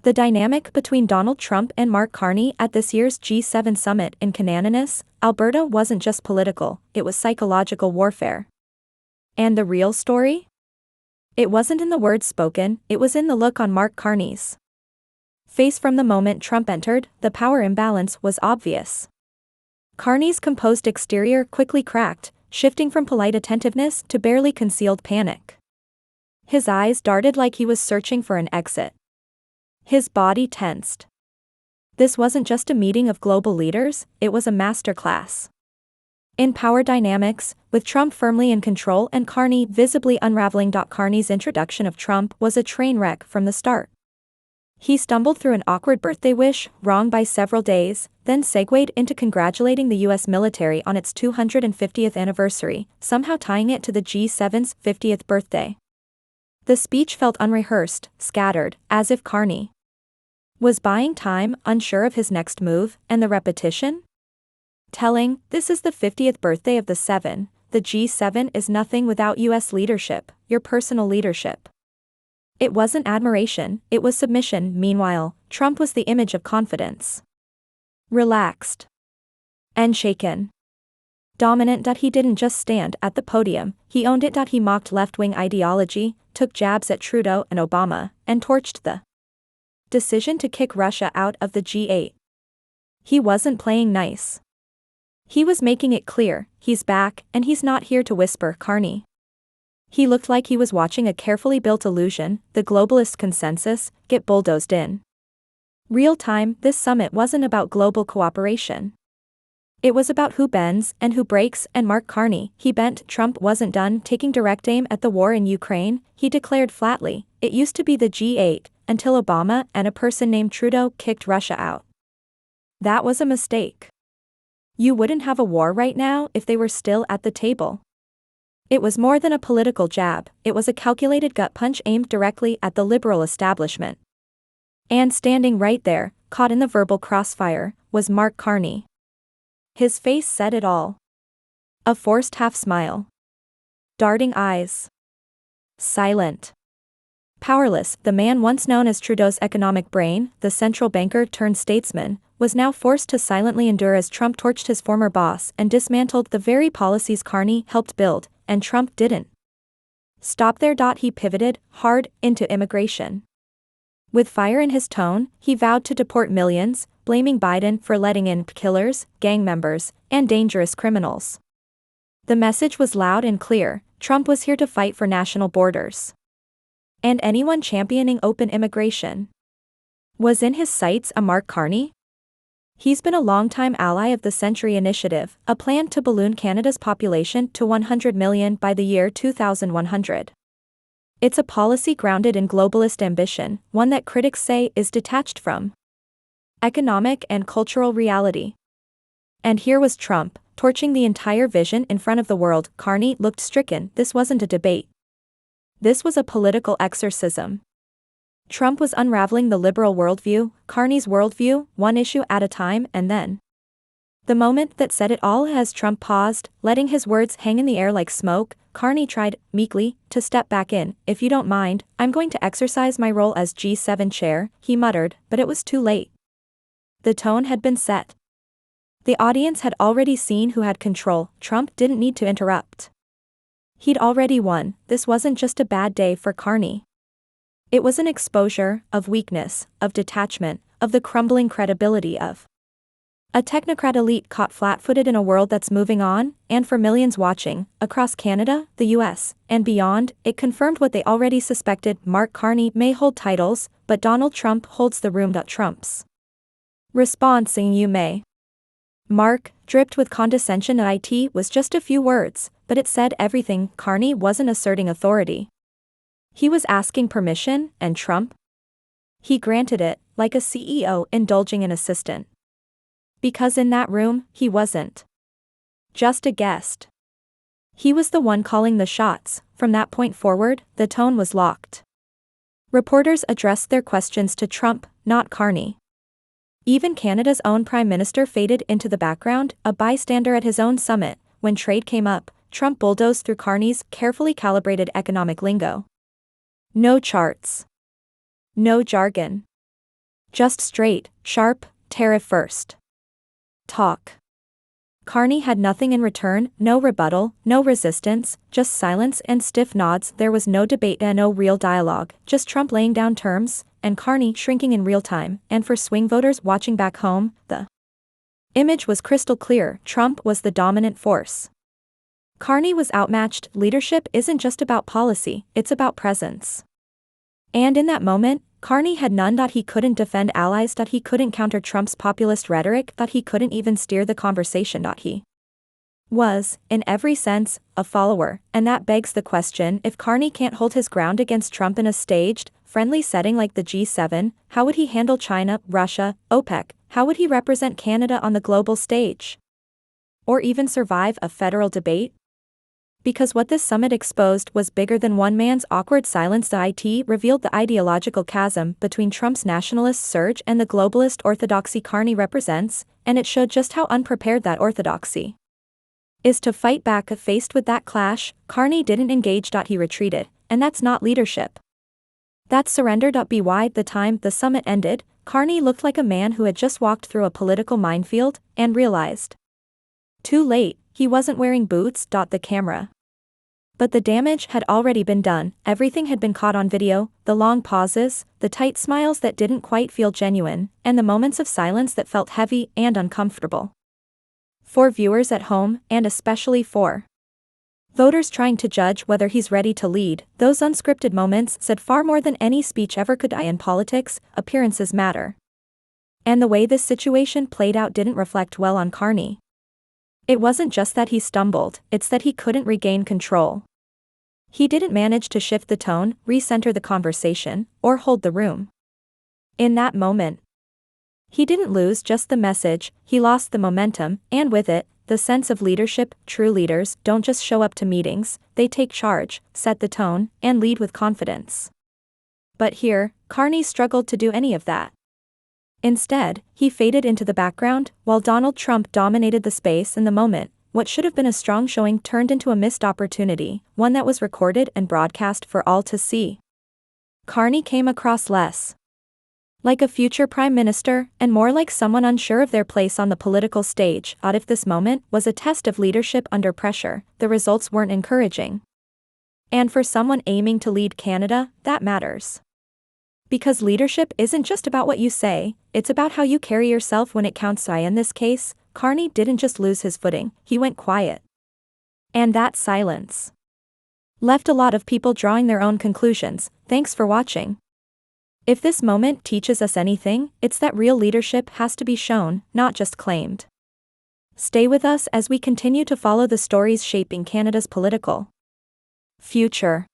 The dynamic between Donald Trump and Mark Carney at this year's G7 summit in Kanananis, Alberta wasn't just political, it was psychological warfare. And the real story? It wasn't in the words spoken, it was in the look on Mark Carney's face. From the moment Trump entered, the power imbalance was obvious. Carney's composed exterior quickly cracked, shifting from polite attentiveness to barely concealed panic. His eyes darted like he was searching for an exit. His body tensed. This wasn't just a meeting of global leaders, it was a masterclass in power dynamics, with Trump firmly in control and Carney visibly unraveling. Carney's introduction of Trump was a train wreck from the start. He stumbled through an awkward birthday wish, wrong by several days, then segued into congratulating the U.S. military on its 250th anniversary, somehow tying it to the G7's 50th birthday. The speech felt unrehearsed, scattered, as if Carney was buying time, unsure of his next move, and the repetition? Telling, this is the 50th birthday of the Seven, the G7 is nothing without U.S. leadership, your personal leadership. It wasn't admiration, it was submission. Meanwhile, Trump was the image of confidence. Relaxed. And shaken. Dominant. He didn't just stand at the podium, he owned it. He mocked left-wing ideology, took jabs at Trudeau and Obama, and torched the decision to kick Russia out of the G8. He wasn't playing nice. He was making it clear, he's back, and he's not here to whisper Carney. He looked like he was watching a carefully built illusion, the globalist consensus, get bulldozed in real time. This summit wasn't about global cooperation. It was about who bends and who breaks, and Mark Carney, he bent. Trump wasn't done taking direct aim at the war in Ukraine, he declared flatly, it used to be the G8, until Obama and a person named Trudeau kicked Russia out. That was a mistake. You wouldn't have a war right now if they were still at the table. It was more than a political jab, it was a calculated gut punch aimed directly at the liberal establishment. And standing right there, caught in the verbal crossfire, was Mark Carney. His face said it all. A forced half-smile. Darting eyes. Silent. Powerless. The man once known as Trudeau's economic brain, the central banker turned statesman, was now forced to silently endure as Trump torched his former boss and dismantled the very policies Carney helped build, and Trump didn't stop there. He pivoted, hard, into immigration. With fire in his tone, he vowed to deport millions, blaming Biden for letting in killers, gang members, and dangerous criminals. The message was loud and clear, Trump was here to fight for national borders. And anyone championing open immigration was in his sights. A Mark Carney? He's been a longtime ally of the Century Initiative, a plan to balloon Canada's population to 100 million by the year 2100. It's a policy grounded in globalist ambition, one that critics say is detached from economic and cultural reality. And here was Trump, torching the entire vision in front of the world. Carney looked stricken. This wasn't a debate. This was a political exorcism. Trump was unraveling the liberal worldview, Carney's worldview, one issue at a time, and then the moment that said it all. As Trump paused, letting his words hang in the air like smoke, Carney tried, meekly, to step back in. If you don't mind, I'm going to exercise my role as G7 chair, he muttered, but it was too late. The tone had been set. The audience had already seen who had control. Trump didn't need to interrupt. He'd already won. This wasn't just a bad day for Carney. It was an exposure of weakness, of detachment, of the crumbling credibility of a technocrat elite caught flat-footed in a world that's moving on, and for millions watching, across Canada, the US, and beyond, it confirmed what they already suspected. Mark Carney may hold titles, but Donald Trump holds the room. Trump's response, saying you may. Mark, dripped with condescension. It was just a few words, but it said everything. Carney wasn't asserting authority. He was asking permission, and Trump? He granted it, like a CEO indulging an assistant. Because in that room, he wasn't just a guest. He was the one calling the shots. From that point forward, the tone was locked. Reporters addressed their questions to Trump, not Carney. Even Canada's own Prime Minister faded into the background, a bystander at his own summit. When trade came up, Trump bulldozed through Carney's carefully calibrated economic lingo. No charts. No jargon. Just straight, sharp, tariff first talk. Carney had nothing in return, no rebuttal, no resistance, just silence and stiff nods. There was no debate and no real dialogue, just Trump laying down terms, and Carney shrinking in real time. And for swing voters watching back home, the image was crystal clear: Trump was the dominant force. Carney was outmatched. Leadership isn't just about policy, it's about presence. And in that moment, Carney had none. He couldn't defend allies. He couldn't counter Trump's populist rhetoric. He couldn't even steer the conversation. He was, in every sense, a follower. And that begs the question: if Carney can't hold his ground against Trump in a staged, friendly setting like the G7, how would he handle China, Russia, OPEC? How would he represent Canada on the global stage? Or even survive a federal debate? Because what this summit exposed was bigger than one man's awkward silence. It revealed the ideological chasm between Trump's nationalist surge and the globalist orthodoxy Carney represents, and it showed just how unprepared that orthodoxy is to fight back. Faced with that clash, Carney didn't engage. He retreated, and that's not leadership. That's surrender. By the time the summit ended, Carney looked like a man who had just walked through a political minefield and realized too late, he wasn't wearing boots. The camera. But the damage had already been done. Everything had been caught on video: the long pauses, the tight smiles that didn't quite feel genuine, and the moments of silence that felt heavy and uncomfortable. For viewers at home, and especially for voters trying to judge whether he's ready to lead, those unscripted moments said far more than any speech ever could. In politics, appearances matter. And the way this situation played out didn't reflect well on Carney. It wasn't just that he stumbled, it's that he couldn't regain control. He didn't manage to shift the tone, recenter the conversation, or hold the room. In that moment, he didn't lose just the message, he lost the momentum, and with it, the sense of leadership. True leaders don't just show up to meetings, they take charge, set the tone, and lead with confidence. But here, Carney struggled to do any of that. Instead, he faded into the background, while Donald Trump dominated the space. In the moment, what should have been a strong showing turned into a missed opportunity, one that was recorded and broadcast for all to see. Carney came across less like a future prime minister, and more like someone unsure of their place on the political stage. If this moment was a test of leadership under pressure, the results weren't encouraging. And for someone aiming to lead Canada, that matters. Because leadership isn't just about what you say, it's about how you carry yourself when it counts. In this case, Carney didn't just lose his footing, he went quiet. And that silence left a lot of people drawing their own conclusions. Thanks for watching. If this moment teaches us anything, it's that real leadership has to be shown, not just claimed. Stay with us as we continue to follow the stories shaping Canada's political future.